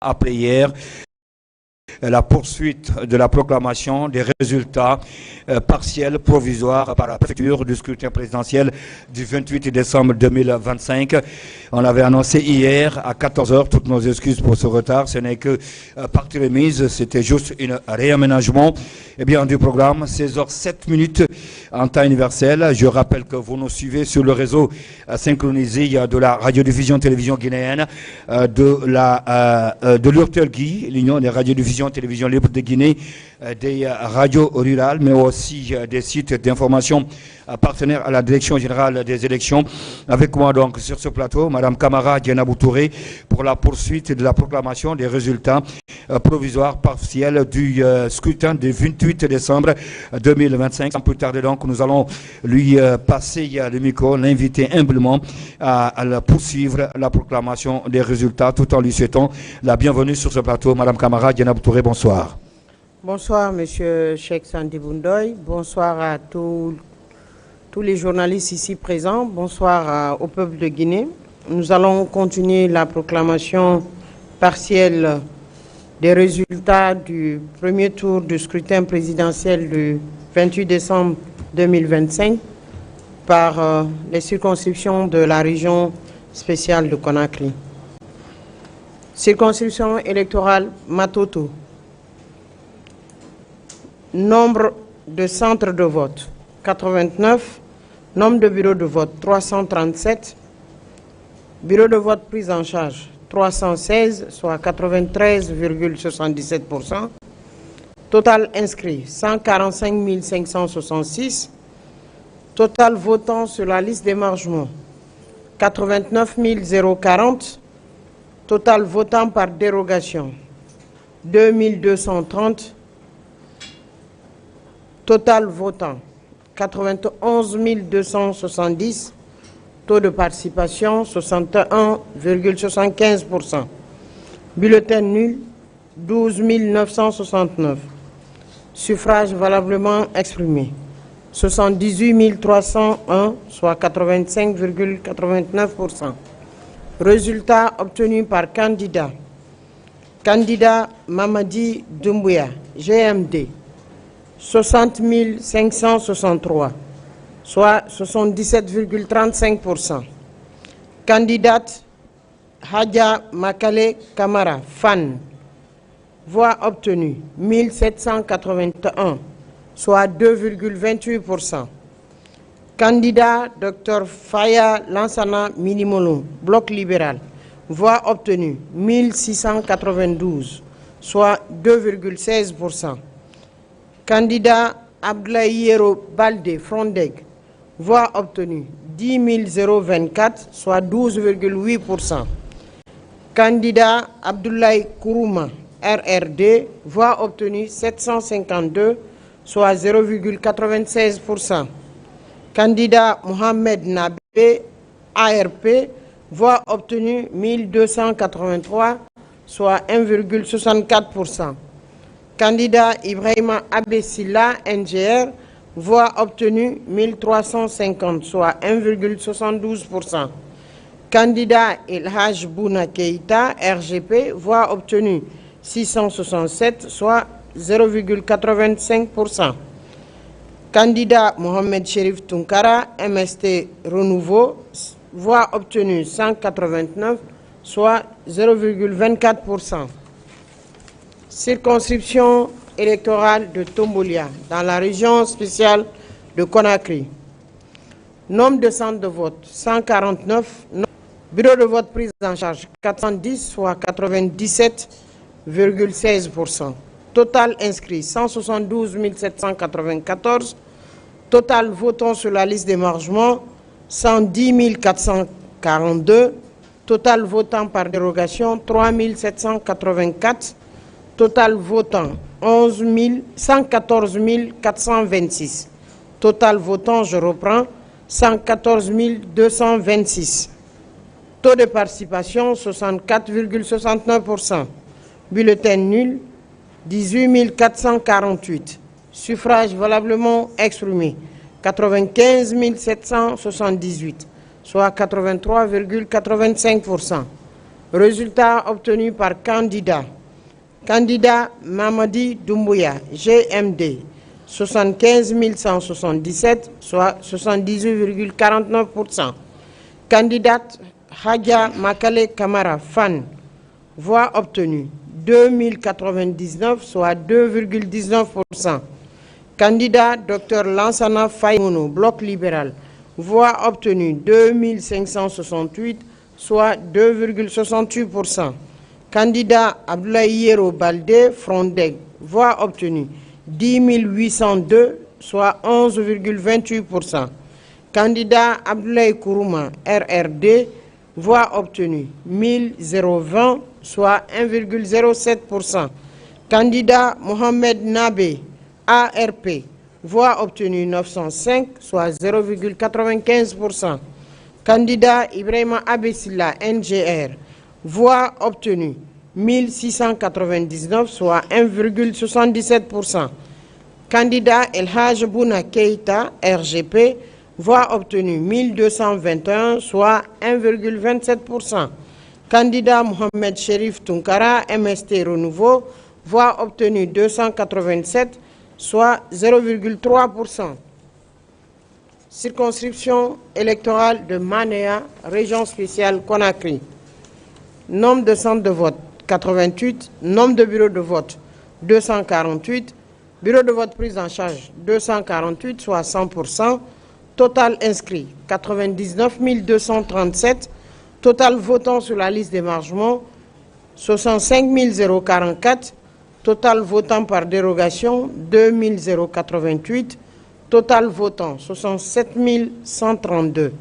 Après hier, la poursuite de la proclamation des résultats partiels provisoires par la préfecture du scrutin présidentiel du 28 décembre 2025. On l'avait annoncé hier à 14 h. Toutes nos excuses pour ce retard. Ce n'est que partie remise. C'était juste un réaménagement du programme. 16h07 en temps universel. Je rappelle que vous nous suivez sur le réseau synchronisé de la radiodiffusion télévision guinéenne, de l'URTELGUI, l'Union des radiodiffusions télévision libre de Guinée, des radios rurales, mais aussi des sites d'information partenaires à la Direction générale des élections. Avec moi donc sur ce plateau, Madame Camara Dienabou Touré, pour la poursuite de la proclamation des résultats provisoires partiels du scrutin du 28 décembre 2025. Sans plus tarder donc, nous allons lui passer le micro, l'inviter humblement à poursuivre la proclamation des résultats, tout en lui souhaitant la bienvenue sur ce plateau. Madame Camara Dienabou Touré, bonsoir. Bonsoir, Monsieur Cheikh Sandibou Ndoye. Bonsoir à tous les journalistes ici présents. Bonsoir au peuple de Guinée. Nous allons continuer la proclamation partielle des résultats du premier tour du scrutin présidentiel du 28 décembre 2025 par les circonscriptions de la région spéciale de Conakry. Circonscription électorale Matoto. Nombre de centres de vote 89, nombre de bureaux de vote 337, bureaux de vote pris en charge 316, soit 93,77%, total inscrit 145 566, total votant sur la liste d'émargement 89 040, total votant par dérogation 2230, total votant 91 270, taux de participation 61,75%. Bulletin nul 12 969. Suffrage valablement exprimé 78 301, soit 85,89%. Résultat obtenu par candidat. Candidat Mamadi Doumbouya, GMD. 60 563, soit 77,35%. Candidate Hadja Makale Kamara, FAN. Voix obtenue 1781, soit 2,28%. Candidat Dr Faya Lansana Minimolo, Bloc libéral. Voix obtenue 1692, soit 2,16%. Candidat Abdelaïero Balde Frondeg, voix obtenue 10 024, soit 12,8%. Candidat Abdoulaye Kourouma, RRD, voix obtenue 752, soit 0,96%. Candidat Mohamed Nabé, ARP, voix obtenue 1283, soit 1,64%. Candidat Ibrahima Abessila, NGR, voix obtenue 1350, soit 1,72%. Candidat Elhaj Bouna Keïta, RGP, voix obtenue 667, soit 0,85%. Candidat Mohamed Cherif Tunkara, MST Renouveau, voix obtenue 189, soit 0,24%. Circonscription électorale de Tombolia, dans la région spéciale de Conakry. Nombre de centres de vote 149, bureau de vote pris en charge 410, soit 97,16%. Total inscrit 172 794. Total votant sur la liste d'émargement 110 442. Total votant par dérogation 3 784. Total votant 114 426. Total votant, je reprends, 114 226. Taux de participation 64,69%. Bulletin nul 18 448. Suffrage valablement exprimé 95 778, soit 83,85%. Résultat obtenu par candidat. Candidat Mamadi Doumbouya, GMD, 75 177, soit 78,49%. Candidate Hadja Makale Kamara, FAN, voix obtenue 2099, soit 2,19%. Candidat Dr Lansana Faimono, Bloc libéral, voix obtenue 2568, soit 2,68%. Candidat Abdoulaye Yero Baldé, Frondeg, voix obtenue 10 802, soit 11,28%. Candidat Abdoulaye Kourouma, RRD, voix obtenue 1020, soit 1,07%. Candidat Mohamed Nabé, ARP, voix obtenue 905, soit 0,95%. Candidat Ibrahima Abessila, NGR, voix obtenue 1699, soit 1,77%. Candidat El Haj Bouna Keita, RGP, voix obtenue 1221, soit 1,27%. Candidat Mohamed Cherif Tunkara, MST Renouveau, voix obtenue 287, soit 0,3%. Circonscription électorale de Manéa, région spéciale Conakry. Nombre de centres de vote 88, nombre de bureaux de vote 248, bureaux de vote pris en charge 248, soit 100%, total inscrit 99 237, total votant sur la liste d'émargement 65 044, total votant par dérogation 2 088, total votant 67 132,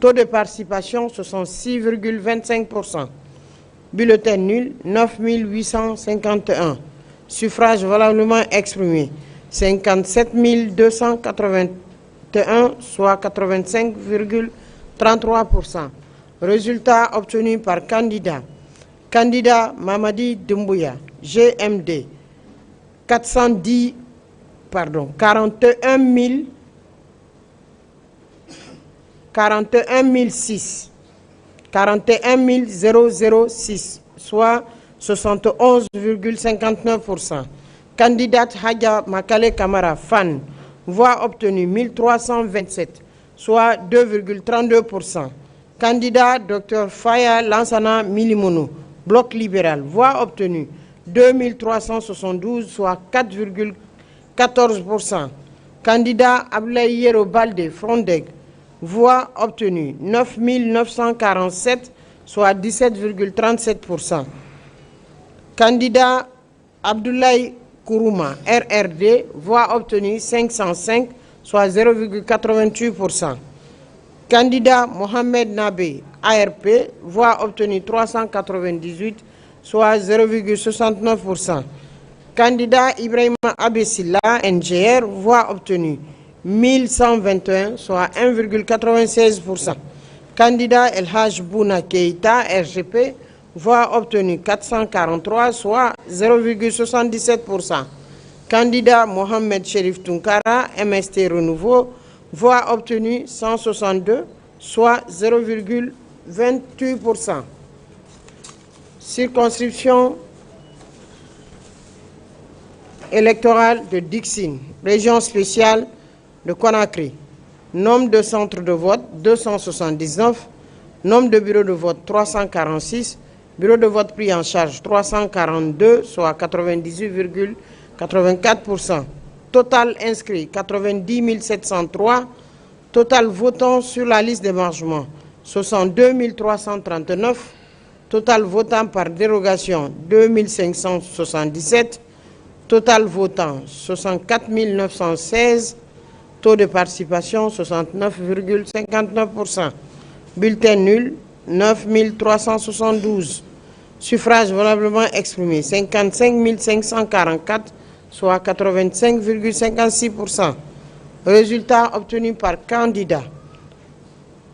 taux de participation 66,25%. Bulletin nul, 9 851. Suffrage valablement exprimé, 57 281, soit 85,33%. Résultat obtenu par candidat. Candidat Mamadi Doumbouya, GMD, 41 006, soit 71,59%. Candidate Hadja Makale Kamara, FAN, voix obtenue 1327, soit 2,32%. Candidat Dr Faya Lansana Milimono, Bloc libéral, voix obtenue 2372, soit 4,14%. Candidat Abdoulaye Yero Baldé, Frondeg, voix obtenue 9 947, soit 17,37%. Candidat Abdoulaye Kourouma, RRD, voix obtenue 505, soit 0,88%. Candidat Mohamed Nabé, ARP, voix obtenue 398, soit 0,69%. Candidat Ibrahima Abessila, NGR, voix obtenue 1121, soit 1,96%. Candidat El Haj Bouna Keita, RGP, voix obtenue 443, soit 0,77%. Candidat Mohamed Cherif Tunkara, MST Renouveau, voix obtenue 162, soit 0,28%. Circonscription électorale de Dixine, région spéciale de Conakry. Nombre de centres de vote 279, nombre de bureaux de vote 346, bureaux de vote pris en charge 342, soit 98,84%. Total inscrit 90 703, total votant sur la liste d'émargement 62 339, total votant par dérogation 2577, total votant 64 916, taux de participation 69,59%. Bulletin nul 9 372. Suffrage valablement exprimé 55 544, soit 85,56%. Résultat obtenu par candidat.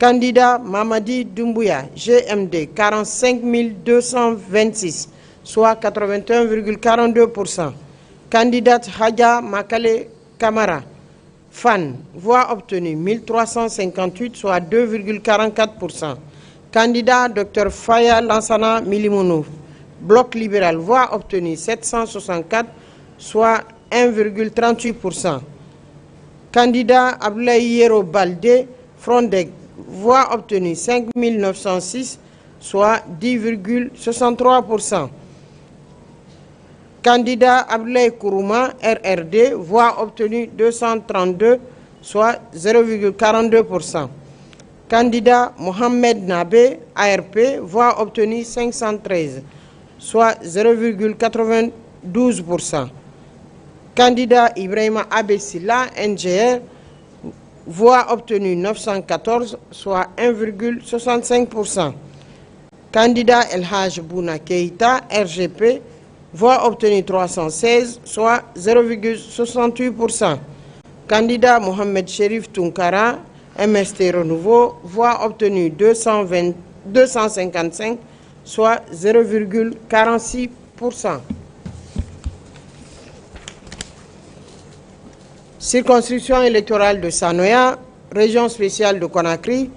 Candidat Mamadi Doumbouya, GMD, 45 226, soit 81,42%. Candidate Hadja Makale Kamara, FAN, voix obtenue 1358, soit 2,44%. Candidat Dr Faya Lansana Milimounou, Bloc libéral, voix obtenue 764, soit 1,38%. Candidat Abdoulaye Yero Baldé, Frondeg, voix obtenue 5906, soit 10,63%. Candidat Abdoulaye Kourouma, RRD, voix obtenue 232, soit 0,42%. Candidat Mohamed Nabé, ARP, voix obtenue 513, soit 0,92%. Candidat Ibrahima Abessila, NGR, voix obtenue 914, soit 1,65%. Candidat El Haj Bouna Keïta, RGP, voix obtenue 316, soit 0,68%. Candidat Mohamed Cherif Tunkara, MST Renouveau, voix obtenue 255, soit 0,46%. Circonscription électorale de Sanoya, région spéciale de Conakry,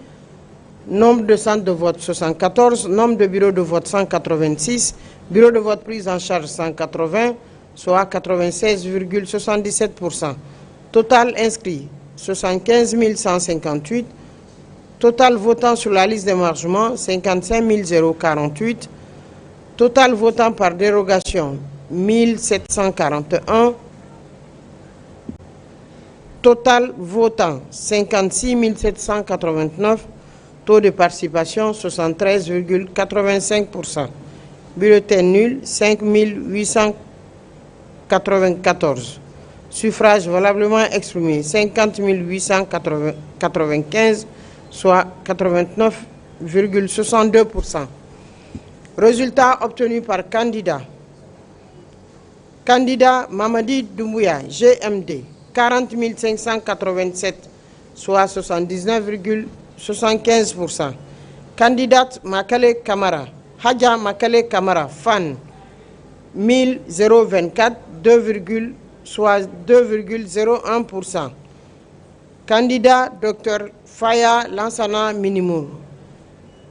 nombre de centres de vote 74, nombre de bureaux de vote 186, bureaux de vote pris en charge 180, soit 96,77%. Total inscrit 75 158, total votant sur la liste d'émargement 55 048, total votant par dérogation 1741, total votant 56 789, taux de participation 73,85%. Bulletin nul 5 894. Suffrage valablement exprimé 50 895, soit 89,62%. Résultat obtenu par candidat. Candidat Mamadi Doumbouya, GMD, 40 587, soit 79,75%. Candidate Makale Kamara, Hadja Makale Kamara, FAN, 1024, soit 2,01%. Candidat Dr Faya Lansana Minimour,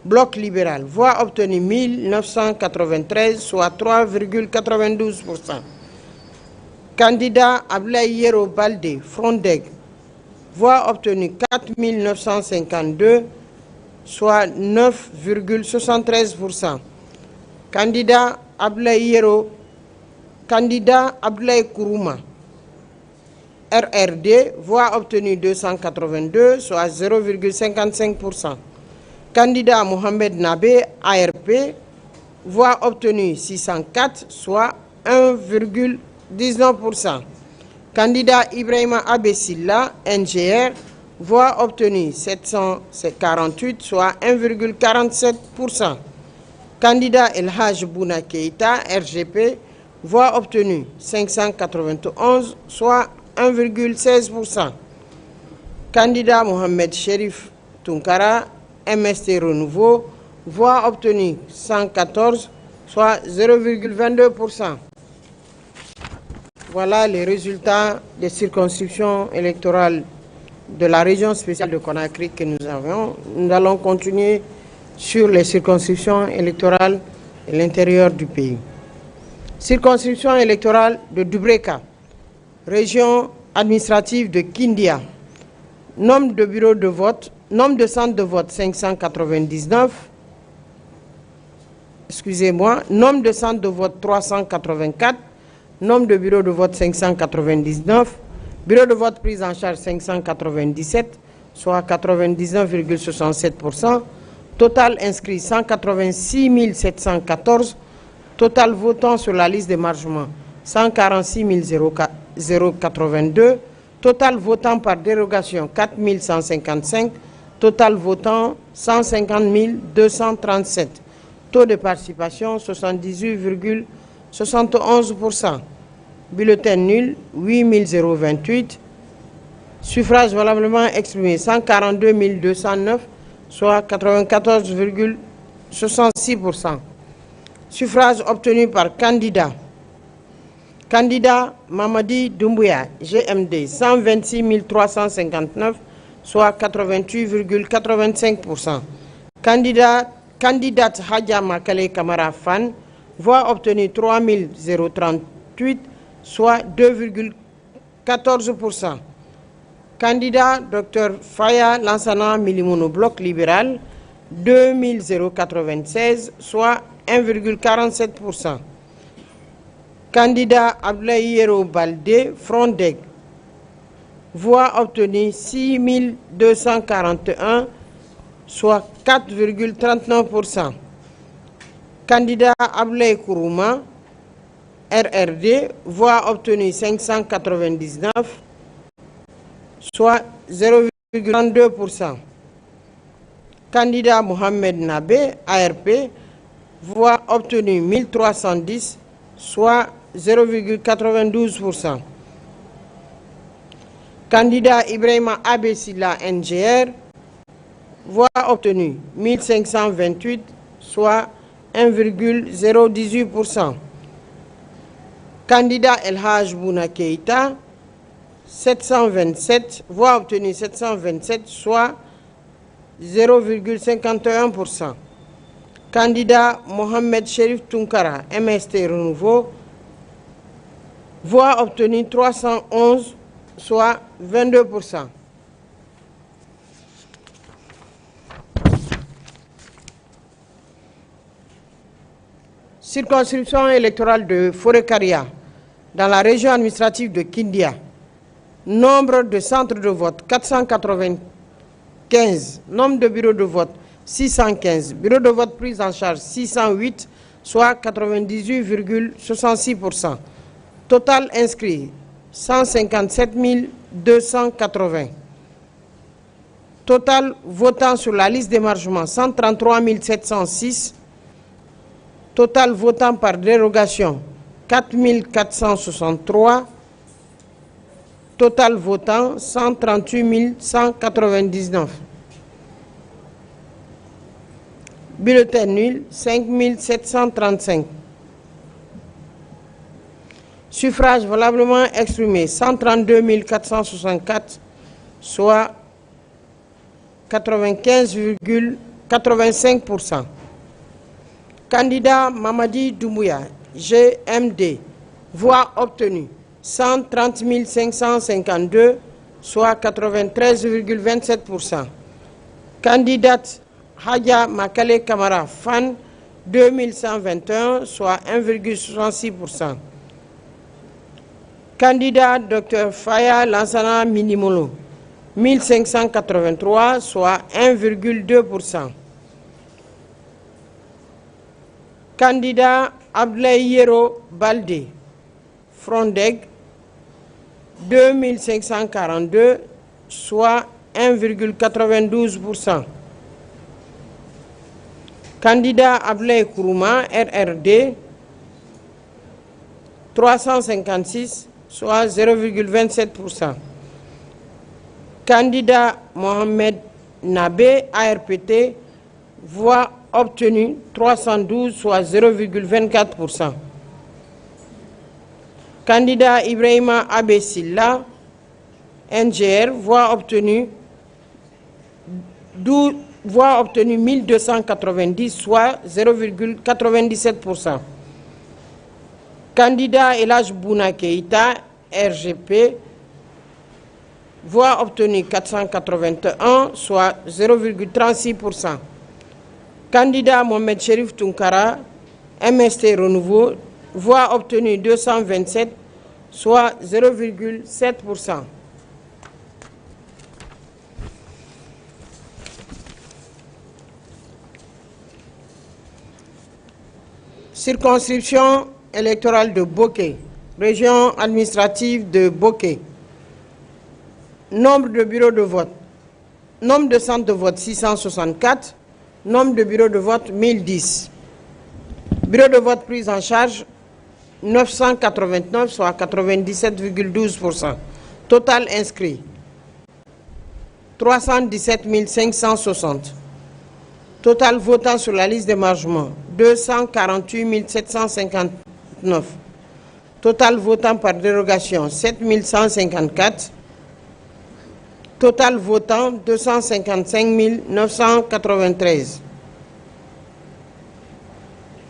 Bloc libéral, voix obtenue 1993, soit 3,92%. Candidat Abdoulaye Yero Baldé, Frondeg, voix obtenue 4952, soit 9,73%. Candidat Abdoulaye Kourouma, RRD, voix obtenue 282, soit 0,55%. Candidat Mohamed Nabé, ARP, voix obtenue 604, soit 1,19%. Candidat Ibrahima Abessila, NGR, voix obtenue 748, soit 1,47%. Candidat El Haj Bouna Keïta, RGP, voix obtenue 591, soit 1,16%. Candidat Mohamed Cherif Tunkara, MST Renouveau, voix obtenue 114, soit 0,22%. Voilà les résultats des circonscriptions électorales de la région spéciale de Conakry que nous avons. Nous allons continuer sur les circonscriptions électorales de l'intérieur du pays. Circonscription électorale de Dubreka, région administrative de Kindia. Nombre de bureaux de vote, nombre de centres de vote 599. Excusez-moi, nombre de centres de vote 384. Nombre de bureaux de vote 599. Bureaux de vote pris en charge 597, soit 99,67%. Total inscrit 186 714. Total votant sur la liste d'émargement 146 082. Total votant par dérogation 4 155. Total votant 150 237. Taux de participation 78,71%. Bulletin nul 8 028. Suffrage valablement exprimé 142 209, soit 94,66%. Suffrage obtenu par candidat. Candidat Mamadi Doumbouya, GMD, 126 359, soit 88,85%. Candidate Hadja Makale Kamara Fan, voix obtenue 3038, soit 2,14%. Candidat Dr Faya Lansana Milimono Bloc libéral, 2096, soit 1,47%. Candidat Abdoulaye Yero Baldé Frondeg, voix obtenue 6241, soit 4,39%. Candidat Abdoulaye Kourouma RRD, voix obtenue 599, soit 0,32%. Candidat Mohamed Nabé, ARP, voix obtenue 1310, soit 0,92%. Candidat Ibrahima Abessila, NGR, voix obtenue 1528, soit 1,018%. Candidat El Haj Bouna Keïta, 727, voix obtenue 727, soit 0,51%. Candidat Mohamed Cherif Tunkara, MST Renouveau, voix obtenue 311, soit 22%. Circonscription électorale de Forêt-Karia, dans la région administrative de Kindia. Nombre de centres de vote 495, nombre de bureaux de vote 615, bureaux de vote pris en charge 608, soit 98,66%. Total inscrit 157 280. Total votant sur la liste d'émargement 133 706. Total votant par dérogation 4463. Total votant 138 199. Bulletin nul 5735. Suffrage valablement exprimé 132 464, soit 95,85%. Candidat Mamadi Doumbouya, GMD, voix obtenue 130 552, soit 93,27%. Candidate Hadja Makale Kamara Fan, 2121, soit 1,66%. Candidat Dr Faya Lansana Minimolo, 1583, soit 1,2%. Candidat Abdoulaye Yero Baldé, Frondeg, 2542, soit 1,92%. Candidat Abdoulaye Kourouma, RRD, 356, soit 0,27%. Candidat Mohamed Nabé, ARPT, voix obtenue 312, soit 0,24%. Candidat Ibrahima Abessila, NGR, voix obtenue 1290, soit 0,97%. Candidat Elhaj Bouna Keïta, RGP, voix obtenue 481, soit 0,36%. Candidat Mohamed Cherif Tunkara, MST Renouveau, voix obtenue 227, soit 0,7%. Circonscription électorale de Boké, région administrative de Boké. Nombre de bureaux de vote. Nombre de centres de vote 664. Nombre de bureaux de vote 1010. Bureaux de vote pris en charge 989, soit 97,12%. Total inscrit 317 560. Total votant sur la liste d'émargement 248 759. Total votant par dérogation 7154. Total votant 255 993.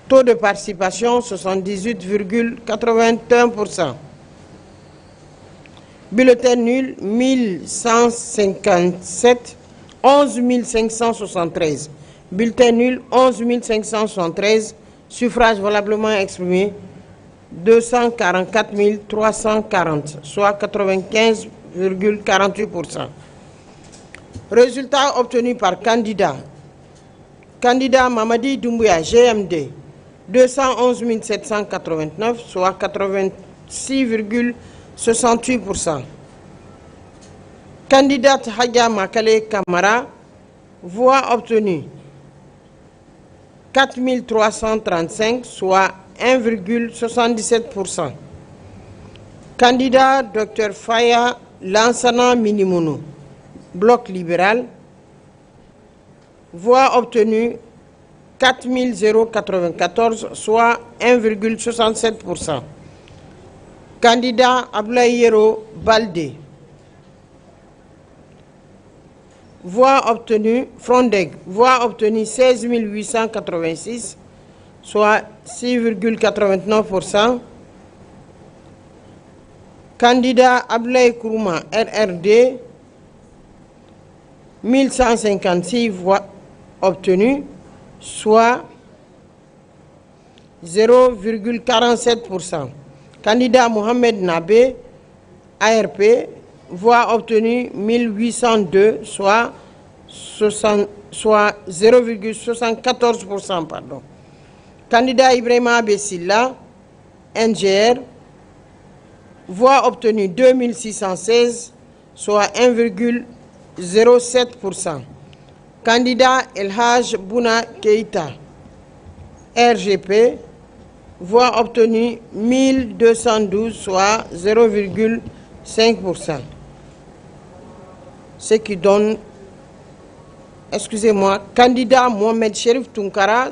Taux de participation 78,81%. Bulletin nul 1157, 11 573. Bulletin nul 11 573. Suffrage valablement exprimé 244 340, soit 95,48%. Résultat obtenu par candidat. Candidat Mamadi Doumbouya, GMD, 211 789, soit 86,68%. Candidate Hadja Makale Kamara, voix obtenue 4 335, soit 1,77%. Candidat Dr Faya Lansana Minimono, bloc libéral, voix obtenue 4 094, soit 1,67%. Candidat Ablaïero Balde, voix obtenue Frondeg, voix obtenue 16 886, soit 6,89%. Candidat Ablaï Kourouma RRD, 1156 voix obtenues, soit 0,47%. Candidat Mohamed Nabé, ARP, voix obtenue 1802, soit 0,74%. Pardon. Candidat Ibrahima Bessila, NGR, voix obtenue 2616, soit 1,07%. Candidat Elhaj Bouna Keita, RGP, voix obtenue 1212, soit 0,5%. Ce qui donne, excusez-moi, candidat Mohamed Cherif Tunkara,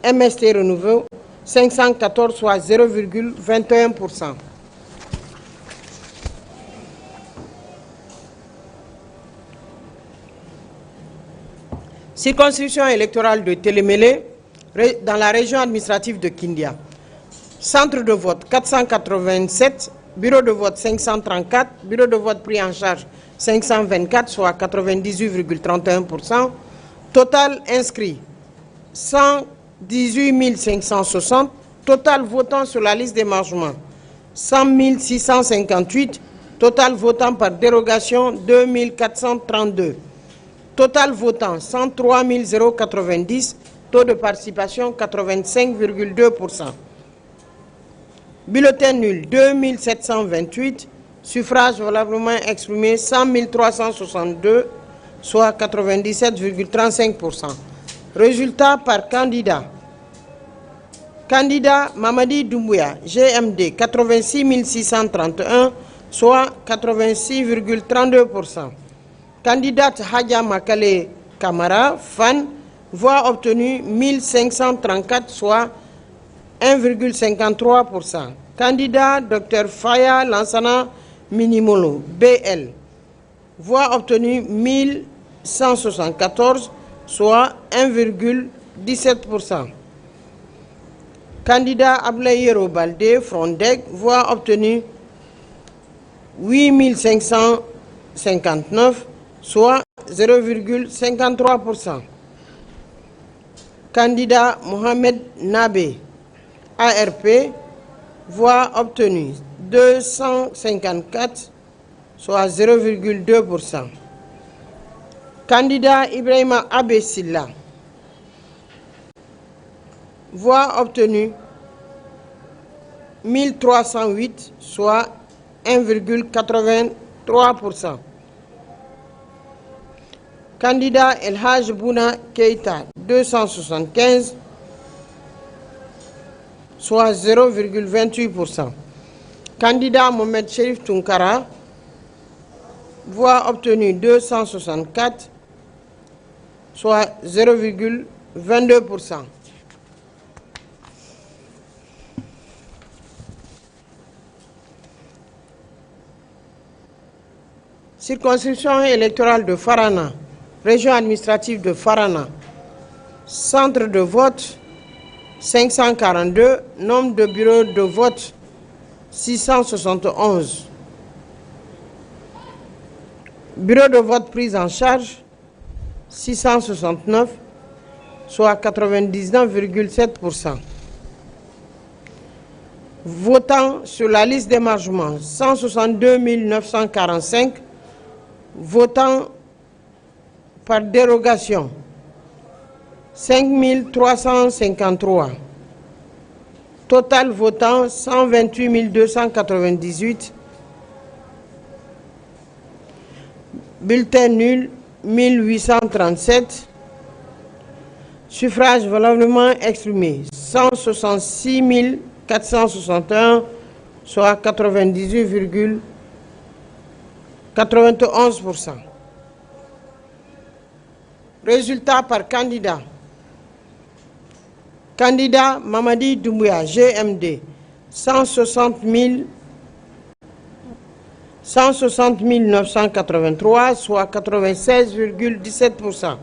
MST Renouveau, 514, soit 0,21%. Circonscription électorale de Télémélé, dans la région administrative de Kindia. Centre de vote 487, bureau de vote 534, bureau de vote pris en charge 524, soit 98,31%. Total inscrit 118 560. Total votant sur la liste d'émargement 100 658. Total votant par dérogation 2432. Total votant 103 090. Taux de participation 85,2%. Bulletin nul 2728. Suffrage valablement exprimé 100 362, soit 97,35%. Résultat par candidat. Candidat Mamadi Doumbouya, GMD, 86 631, soit 86,32%. Candidate Hadja Makale Kamara, FAN, voix obtenue 1534, soit 1,53%. Candidat Dr Faya Lansana Minimolo, BL, voix obtenue 1174, soit 1,17%. Candidat Ablaïero Balde, Frondeg, voix obtenue 8559, soit 0,53%. Candidat Mohamed Nabé, ARP, voix obtenue 254, soit 0,2%. Candidat Ibrahima Abessila, voix obtenue 1308, soit 1,83%. Candidat Elhaj Bouna Keita, 275, soit 0,28%. Candidat Mohamed Cherif Tunkara, voix obtenue 264, soit 0,22%. Circonscription électorale de Farana, région administrative de Farana. Centre de vote 542. Nombre de bureaux de vote 671. Bureaux de vote pris en charge 669, soit 99,7%. Votant sur la liste d'émargement 162 945. Votant par dérogation 5 353. Total votant 128 298. Bulletin nul 1837. Suffrage valablement exprimé 166 461, soit 98,91%. Résultat par candidat. Candidat Mamadi Doumbouya, GMD, 160 983, soit 96,17%.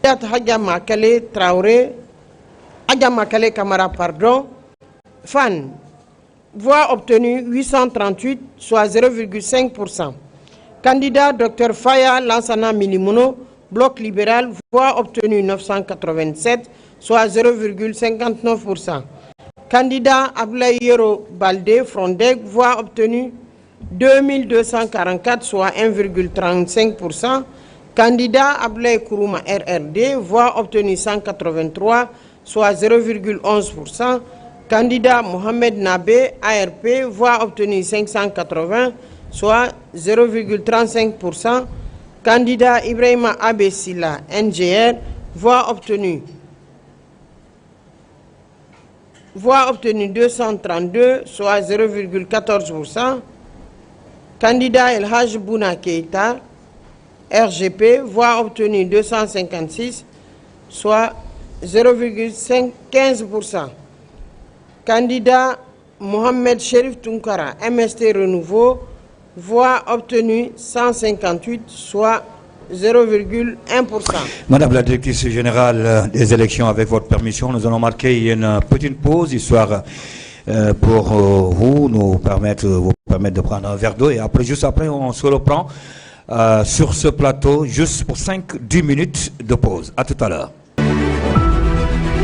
Hadjama Kale Traoré, Hadjama Kale Kamara, pardon, FAN, voix obtenue 838, soit 0,5%. Candidat Dr Faya Lansana Minimono, bloc libéral, voix obtenue 987, soit 0,59%. Candidat Ablayero Balde Frondeg, voix obtenue 2244, soit 1,35%. Candidat Ablay Kourouma RRD, voix obtenue 183, soit 0,11%. Candidat Mohamed Nabé ARP, voix obtenue 580, soit 0,35%. Candidat Ibrahima Abessila NGR, voix obtenue 232, soit 0,14%. Candidat El Haj Bouna Keita RGP, voix obtenue 256, soit 0,15%. Candidat Mohamed Cherif Tunkara MST Renouveau, voix obtenue 158, soit 0,1%. Madame la directrice générale des élections, avec votre permission, nous allons marquer une petite pause, histoire pour vous permettre de prendre un verre d'eau. Et après, juste après, on se reprend sur ce plateau, juste pour 5-10 minutes de pause. À tout à l'heure.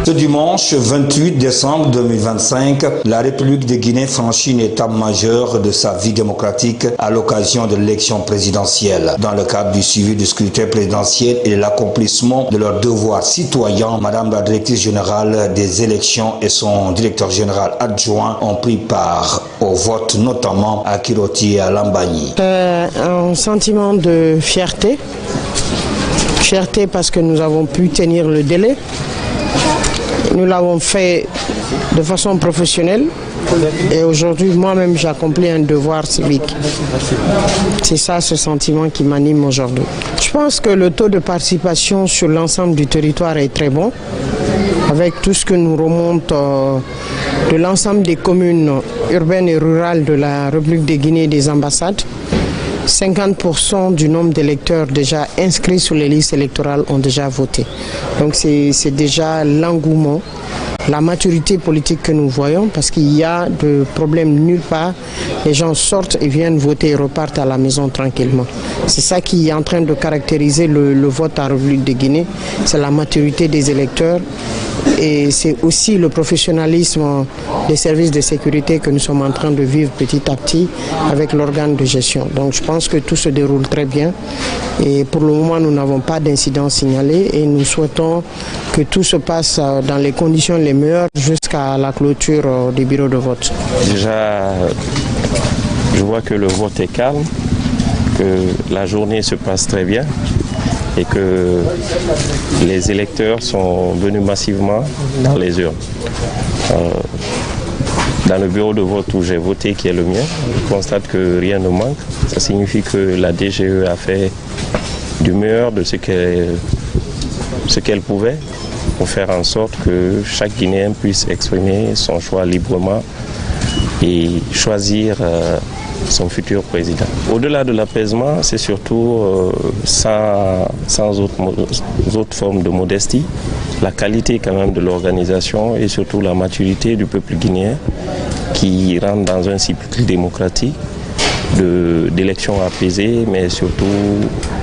Ce dimanche 28 décembre 2025, la République de Guinée franchit une étape majeure de sa vie démocratique à l'occasion de l'élection présidentielle. Dans le cadre du suivi du scrutin présidentiel et de l'accomplissement de leurs devoirs citoyens, Madame la directrice générale des élections et son directeur général adjoint ont pris part au vote, notamment à Kiroti et à Lambagny. Un sentiment de fierté. Fierté parce que nous avons pu tenir le délai. Nous l'avons fait de façon professionnelle et aujourd'hui, moi-même, j'accomplis un devoir civique. C'est ça, ce sentiment qui m'anime aujourd'hui. Je pense que le taux de participation sur l'ensemble du territoire est très bon, avec tout ce que nous remonte de l'ensemble des communes urbaines et rurales de la République de Guinée et des ambassades. 50% du nombre d'électeurs déjà inscrits sur les listes électorales ont déjà voté. Donc c'est déjà l'engouement, la maturité politique que nous voyons, parce qu'il y a de problèmes nulle part. Les gens sortent et viennent voter et repartent à la maison tranquillement. C'est ça qui est en train de caractériser le vote en République de Guinée. C'est la maturité des électeurs et c'est aussi le professionnalisme des services de sécurité que nous sommes en train de vivre petit à petit avec l'organe de gestion. Donc je pense que tout se déroule très bien et pour le moment nous n'avons pas d'incident signalé et nous souhaitons que tout se passe dans les conditions les meilleures jusqu'à la clôture des bureaux de vote. Déjà, je vois que le vote est calme, que la journée se passe très bien et que les électeurs sont venus massivement dans les urnes. Dans le bureau de vote où j'ai voté, qui est le mien, je constate que rien ne manque. Ça signifie que la DGE a fait du meilleur de ce qu'elle pouvait pour faire en sorte que chaque Guinéen puisse exprimer son choix librement et choisir son futur président. Au-delà de l'apaisement, c'est surtout sans autre forme de modestie, la qualité quand même de l'organisation et surtout la maturité du peuple guinéen qui rentre dans un cycle démocratique d'élections apaisées, mais surtout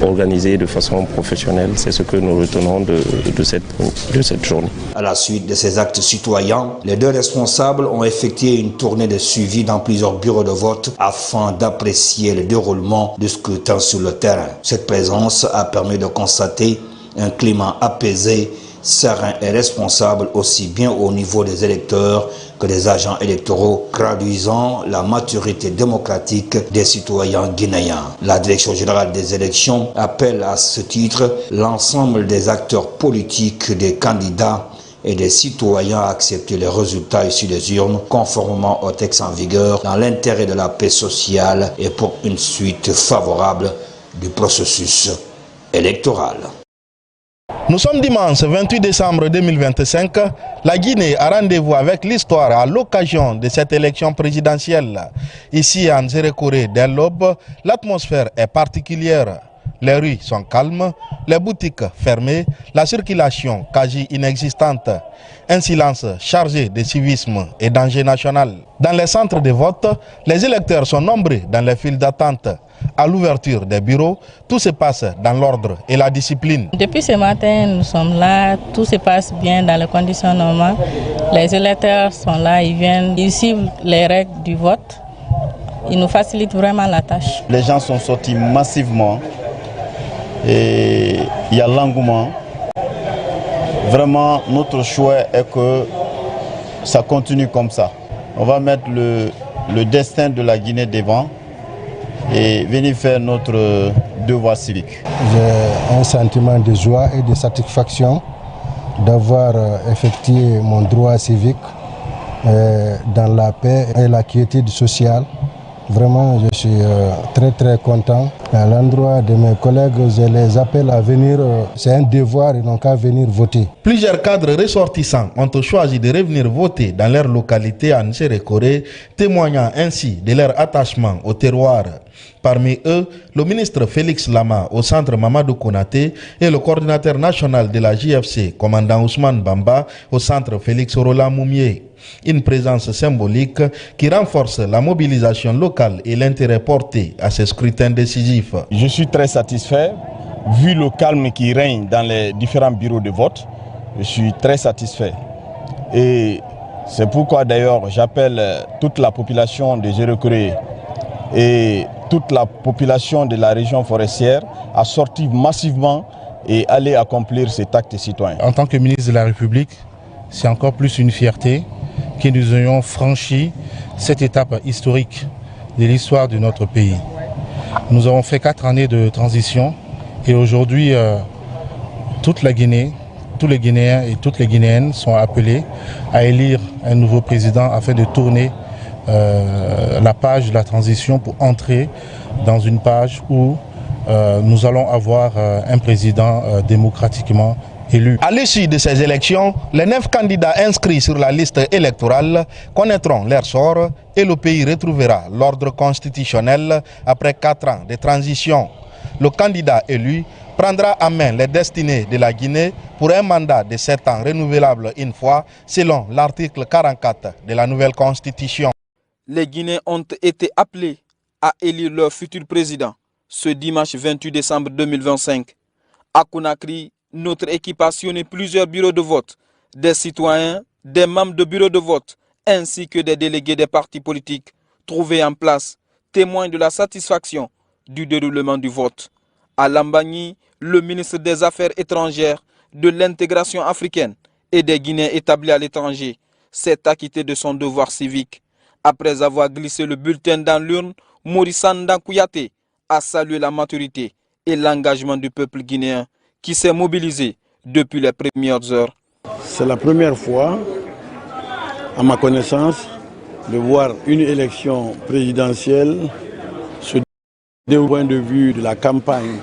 organisées de façon professionnelle. C'est ce que nous retenons de cette journée. À la suite de ces actes citoyens, les deux responsables ont effectué une tournée de suivi dans plusieurs bureaux de vote afin d'apprécier le déroulement du scrutin sur le terrain. Cette présence a permis de constater un climat apaisé, serein et responsable aussi bien au niveau des électeurs que des agents électoraux, traduisant la maturité démocratique des citoyens guinéens. La Direction générale des élections appelle à ce titre l'ensemble des acteurs politiques, des candidats et des citoyens à accepter les résultats issus des urnes conformément au texte en vigueur dans l'intérêt de la paix sociale et pour une suite favorable du processus électoral. Nous sommes dimanche 28 décembre 2025. La Guinée a rendez-vous avec l'histoire à l'occasion de cette élection présidentielle. Ici à Nzérékoré, dès l'aube, l'atmosphère est particulière. Les rues sont calmes, les boutiques fermées, la circulation quasi inexistante. Un silence chargé de civisme et d'enjeux national. Dans les centres de vote, les électeurs sont nombreux dans les files d'attente. À l'ouverture des bureaux, tout se passe dans l'ordre et la discipline. Depuis ce matin, nous sommes là, tout se passe bien dans les conditions normales. Les électeurs sont là, ils viennent, ils suivent les règles du vote. Ils nous facilitent vraiment la tâche. Les gens sont sortis massivement et il y a l'engouement. Vraiment, notre choix est que ça continue comme ça. On va mettre le destin de la Guinée devant et venir faire notre devoir civique. J'ai un sentiment de joie et de satisfaction d'avoir effectué mon droit civique dans la paix et la quiétude sociale. Vraiment, je suis très content. À l'endroit de mes collègues, je les appelle à venir. C'est un devoir, ils n'ont qu'à venir voter. Plusieurs cadres ressortissants ont choisi de revenir voter dans leur localité à Nzérékoré, témoignant ainsi de leur attachement au terroir. Parmi eux, le ministre Félix Lama au centre Mamadou Konaté et le coordinateur national de la JFC, commandant Ousmane Bamba, au centre Félix Orola Moumié. Une présence symbolique qui renforce la mobilisation locale et l'intérêt porté à ce scrutin décisif. Je suis très satisfait, vu le calme qui règne dans les différents bureaux de vote. Je suis très satisfait. Et c'est pourquoi d'ailleurs j'appelle toute la population de Nzérékoré et toute la population de la région forestière à sortir massivement et aller accomplir cet acte citoyen. En tant que ministre de la République, c'est encore plus une fierté que nous ayons franchi cette étape historique de l'histoire de notre pays. Nous avons fait 4 années de transition et aujourd'hui, toute la Guinée, tous les Guinéens et toutes les Guinéennes sont appelés à élire un nouveau président afin de tourner la page de la transition pour entrer dans une page où nous allons avoir un président démocratiquement élu. À l'issue de ces élections, les 9 candidats inscrits sur la liste électorale connaîtront leur sort et le pays retrouvera l'ordre constitutionnel après 4 ans de transition. Le candidat élu prendra en main les destinées de la Guinée pour un mandat de 7 ans renouvelable une fois selon l'article 44 de la nouvelle constitution. Les Guinéens ont été appelés à élire leur futur président ce dimanche 28 décembre 2025. À Conakry, notre équipe a sillonné plusieurs bureaux de vote, des citoyens, des membres de bureaux de vote, ainsi que des délégués des partis politiques trouvés en place, témoignent de la satisfaction du déroulement du vote. À Lambagny, le ministre des Affaires étrangères, de l'intégration africaine et des Guinéens établis à l'étranger s'est acquitté de son devoir civique. Après avoir glissé le bulletin dans l'urne, Maurice Sanda Kouyaté a salué la maturité et l'engagement du peuple guinéen qui s'est mobilisé depuis les premières heures. C'est la première fois, à ma connaissance, de voir une élection présidentielle se dérouler du point de vue de la campagne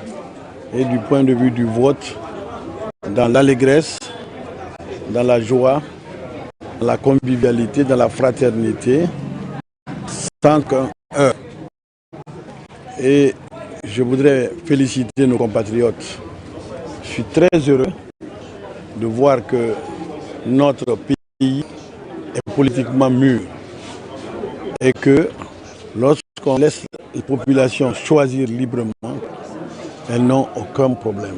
et du point de vue du vote dans l'allégresse, dans la joie, dans la convivialité, dans la fraternité, sans qu'un heure. Et je voudrais féliciter nos compatriotes. Je suis très heureux de voir que notre pays est politiquement mûr et que lorsqu'on laisse les populations choisir librement, elles n'ont aucun problème.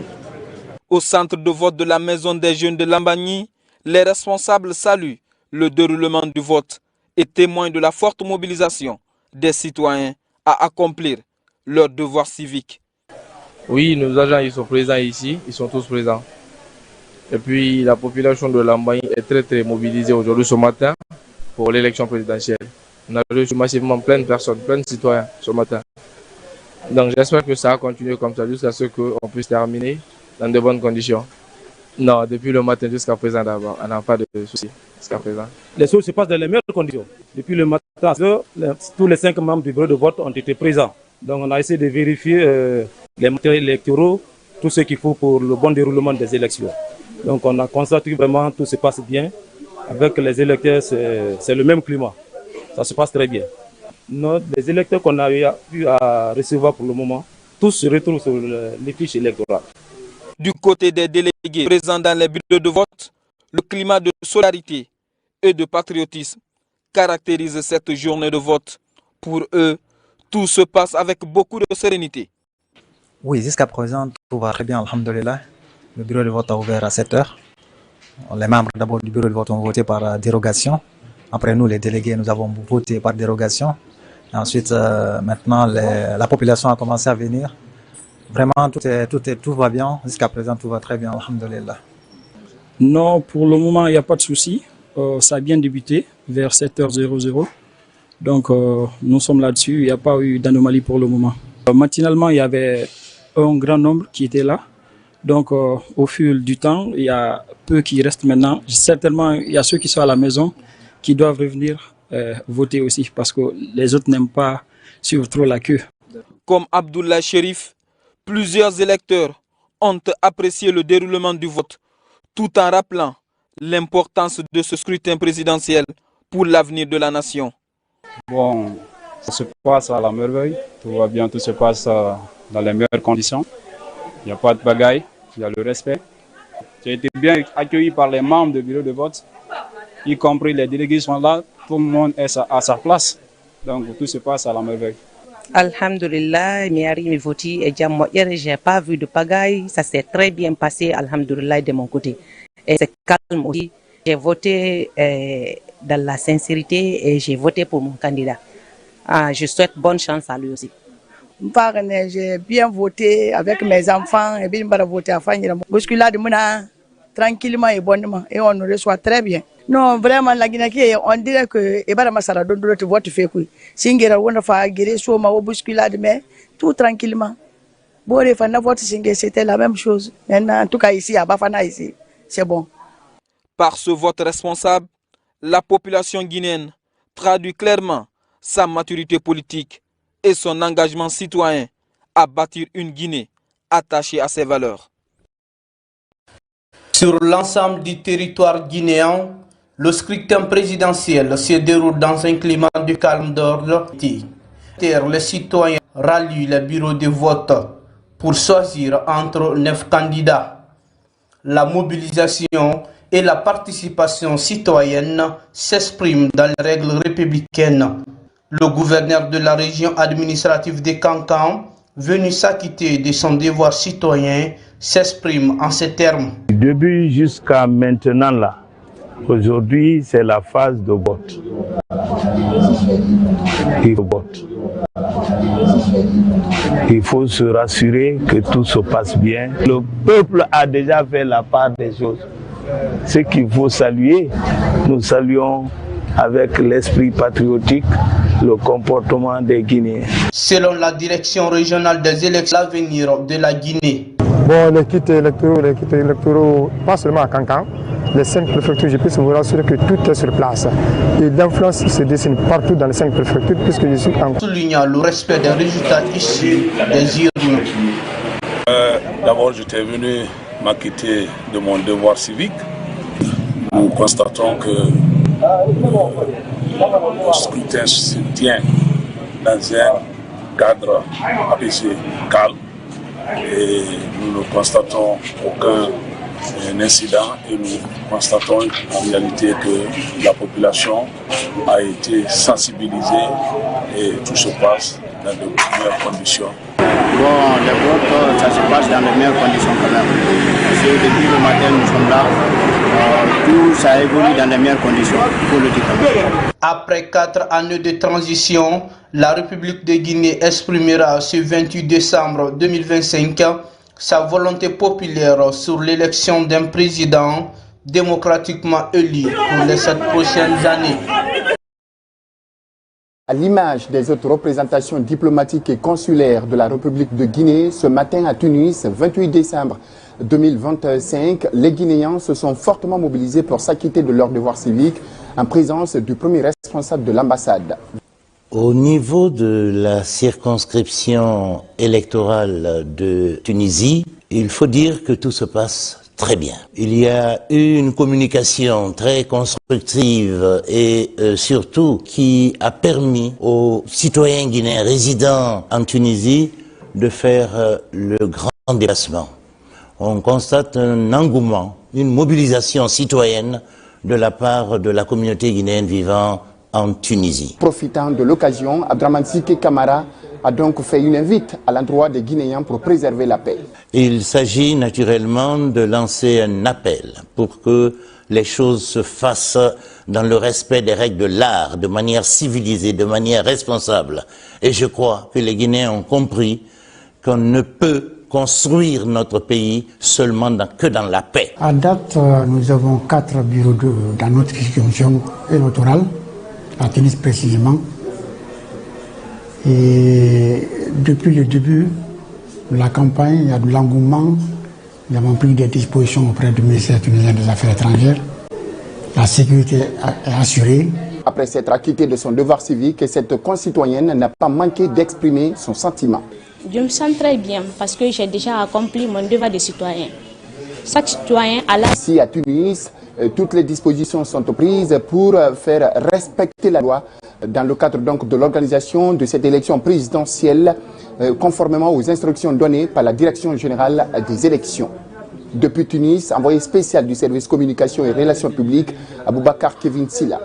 Au centre de vote de la Maison des Jeunes de Lambagny, les responsables saluent le déroulement du vote et témoignent de la forte mobilisation des citoyens à accomplir leur devoir civique. Oui, nos agents ils sont présents ici, ils sont tous présents. Et puis la population de Lambagny est très mobilisée aujourd'hui ce matin pour l'élection présidentielle. On a reçu massivement plein de personnes, plein de citoyens ce matin. Donc j'espère que ça va continuer comme ça jusqu'à ce qu'on puisse terminer dans de bonnes conditions. Non, depuis le matin jusqu'à présent d'abord, on n'a pas de soucis jusqu'à présent. Les choses se passent dans les meilleures conditions. Depuis le matin, tous les 5 membres du bureau de vote ont été présents. Donc on a essayé de vérifier les matériels électoraux, tout ce qu'il faut pour le bon déroulement des élections. Donc on a constaté que vraiment tout se passe bien. Avec les électeurs, c'est le même climat. Ça se passe très bien. Les électeurs qu'on a eu à recevoir pour le moment, tous se retrouvent sur les fiches électorales. Du côté des délégués présents dans les bureaux de vote, le climat de solidarité et de patriotisme caractérise cette journée de vote. Pour eux, tout se passe avec beaucoup de sérénité. Oui, jusqu'à présent, tout va très bien, alhamdoulilah. Le bureau de vote a ouvert à 7 h. Les membres d'abord du bureau de vote ont voté par dérogation. Après nous, les délégués, nous avons voté par dérogation. Et ensuite, maintenant, la population a commencé à venir. Vraiment, tout va bien. Jusqu'à présent, tout va très bien, alhamdoulilah. Non, pour le moment, il n'y a pas de souci. Ça a bien débuté vers 7h00. Donc, nous sommes là-dessus. Il n'y a pas eu d'anomalie pour le moment. Matinalement, il y avait un grand nombre qui était là. Donc, au fil du temps, il y a peu qui restent maintenant. Certainement, il y a ceux qui sont à la maison qui doivent revenir voter aussi parce que les autres n'aiment pas suivre trop la queue. Comme Abdoulaye Chérif, plusieurs électeurs ont apprécié le déroulement du vote tout en rappelant l'importance de ce scrutin présidentiel pour l'avenir de la nation. Bon, ça se passe à la merveille, tout va bien, tout se passe dans les meilleures conditions. Il n'y a pas de bagaille, il y a le respect. J'ai été bien accueilli par les membres du bureau de vote, y compris les délégués sont là, tout le monde est à sa place. Donc tout se passe à la merveille. Alhamdulillah, mes votés et j'ai pas vu de pagaille, ça s'est très bien passé, alhamdulillah de mon côté. Et c'est calme aussi. J'ai voté dans la sincérité et j'ai voté pour mon candidat. Je souhaite bonne chance à lui aussi. J'ai bien voté avec mes enfants et bien voté à Fanny. Bousculade tranquillement et bonnement et on nous reçoit très bien. Non, vraiment, la Guinée, on dirait que Ebara Massara donne le vote fait quoi. Singera, on a fait guérir sur ma bousculade, mais tout tranquillement. Bon, les fans vote Singé, c'était la même chose. Maintenant, en tout cas ici, à Bafana, ici, c'est bon. Par ce vote responsable, la population guinéenne traduit clairement sa maturité politique et son engagement citoyen à bâtir une Guinée attachée à ses valeurs. Sur l'ensemble du territoire guinéen, le scrutin présidentiel se déroule dans un climat de calme d'ordre. Les citoyens rallient les bureaux de vote pour choisir entre 9 candidats. La mobilisation et la participation citoyenne s'expriment dans les règles républicaines. Le gouverneur de la région administrative de Kankan, venu s'acquitter de son devoir citoyen, s'exprime en ces termes. Du début jusqu'à maintenant, là, aujourd'hui, c'est la phase de vote. Il faut se rassurer que tout se passe bien. Le peuple a déjà fait la part des choses. Ce qu'il faut saluer, nous saluons avec l'esprit patriotique le comportement des Guinéens. Selon la direction régionale des élections, l'avenir de la Guinée. Bon, les kits électoraux, pas seulement à Kankan, les 5 préfectures, je peux vous rassurer que tout est sur place. Et l'influence se dessine partout dans les 5 préfectures, puisque je suis en... Soulignant le respect des résultats issus des urnes. D'abord, j'étais venu m'acquitter de mon devoir civique. Nous constatons que le scrutin se tient dans un cadre apaisé, calme, et nous ne constatons aucun un incident et nous constatons en réalité que la population a été sensibilisée et tout se passe dans de meilleures conditions. Bon, les votes, ça se passe dans les meilleures conditions quand même. Parce que depuis le matin, nous sommes là. Tout ça évolue dans les meilleures conditions, pour le dire. Après 4 années de transition, la République de Guinée exprimera ce 28 décembre 2025 sa volonté populaire sur l'élection d'un président démocratiquement élu pour les 7 prochaines années. À l'image des autres représentations diplomatiques et consulaires de la République de Guinée, ce matin à Tunis, 28 décembre 2025, les Guinéens se sont fortement mobilisés pour s'acquitter de leurs devoirs civiques en présence du premier responsable de l'ambassade. Au niveau de la circonscription électorale de Tunisie, il faut dire que tout se passe très bien. Il y a eu une communication très constructive et surtout qui a permis aux citoyens guinéens résidant en Tunisie de faire le grand déplacement. On constate un engouement, une mobilisation citoyenne de la part de la communauté guinéenne vivant en Tunisie. Profitant de l'occasion, Abdraman Sike Kamara a donc fait une invite à l'endroit des Guinéens pour préserver la paix. Il s'agit naturellement de lancer un appel pour que les choses se fassent dans le respect des règles de l'art, de manière civilisée, de manière responsable. Et je crois que les Guinéens ont compris qu'on ne peut construire notre pays seulement que dans la paix. À date, nous avons 4 bureaux dans notre circonscription électorale, à Tunis précisément. Et depuis le début de la campagne, il y a de l'engouement. Nous avons pris des dispositions auprès du ministère tunisien des Affaires étrangères. La sécurité est assurée. Après s'être acquitté de son devoir civique, cette concitoyenne n'a pas manqué d'exprimer son sentiment. Je me sens très bien parce que j'ai déjà accompli mon devoir de citoyen. Chaque citoyen a la... Ici à Tunis, toutes les dispositions sont prises pour faire respecter la loi dans le cadre donc de l'organisation de cette élection présidentielle conformément aux instructions données par la Direction générale des élections. Depuis Tunis, envoyé spécial du service communication et relations publiques, Aboubakar Kevin Silla.